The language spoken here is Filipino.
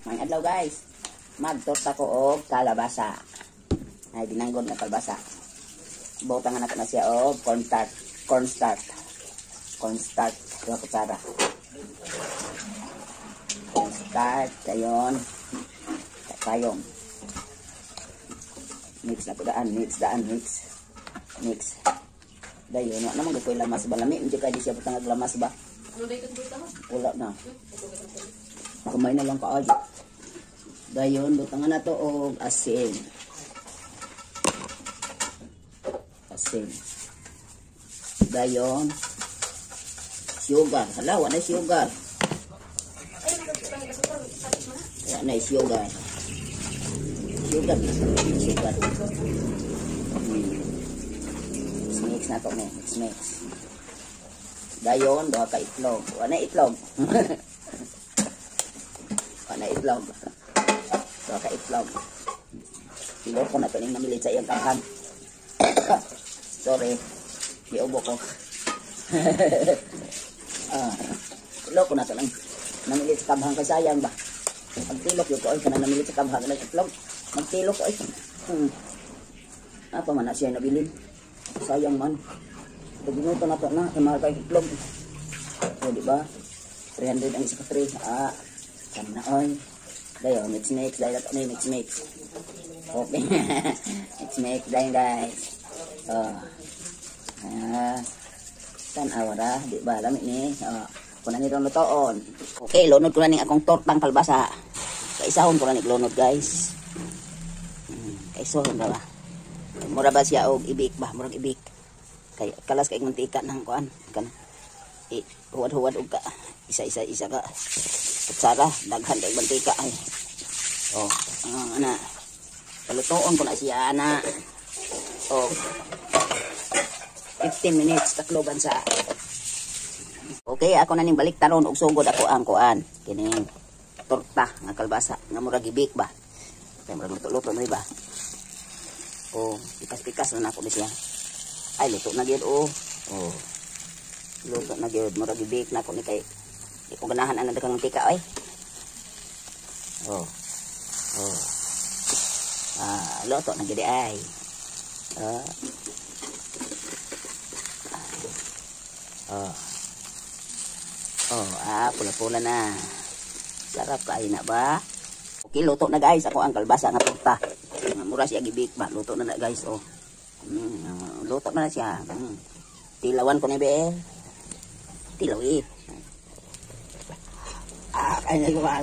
Mga adlaw guys, magtorta ko og kalabasa. Ay binanggod na kalabasa. Butangan ako na siya og cornstarch. Cornstarch, 2 kutsara. Cornstarch, dayon. Kayong. Mix na ko daan, mix. Dayon, wala naman ko lamas ba lami, hindi kaya di siya butang lamas ba? Wala na. Kamay na lang kaayo. Dayon, butangan na to og asin. Dayon, sugar. Hala, wala na sugar. Wala na sugar. Sugar. Mix na to, mix. Dayon, doha ka itlog. Wala na itlog. Doha ka itlog. Silor ko na to ning namilit sa iyang kangkang. Sorry. Iubo ko. Silor ko na to nang namilit sa kabhang kasayang ba. Pagtilok yun ko ay kanang namilit sa kabhang ng itlog. Magtilok ko ay. Apa man na siya nabilin. Sayang man. Pag-inuto na to na. Kamahal kayo itlog. O diba? 300 ang isa ka 3. Kami na oy. Dayo, mix. Dahil ito na yung mix. Okay. mix. Dahil guys. Tanawara. Diba? Lamit ni. Kung na nito lutoon. Okay, lunod ko na ning akong tortang kalbasa. Kaisahon ko na ning lunod guys. Kaisahon na ba? Mura ba siya og ibik ba? Murag ibik. Kay kalas kay mantika nang kuan kan. Huwad og ka. Isa ka. Kutsara daghan kay mantika ay. Ana. Palutoon ko na siya ana. 15 minutes takloban sa. Okay, ako na ning balik taron og sugod ako ang kuan. Kining torta nga kalbasa nga murag ibik ba. Kay murag luto-luto na ba. Pikas-pikas na ako siya. Ay, luto na gyud luto na gyud murag ibik na ako ni kay di ko ganahan ang daghang mantika ay. Luto na gyud ay. Pula-pula na. Sarap kain na ba? Okay, luto na guys ako ang kalbasa nga torta. Mura siya gibik ba, luto na guys luto na siya. Tilawan ko na be. Tilaw kaya ko ba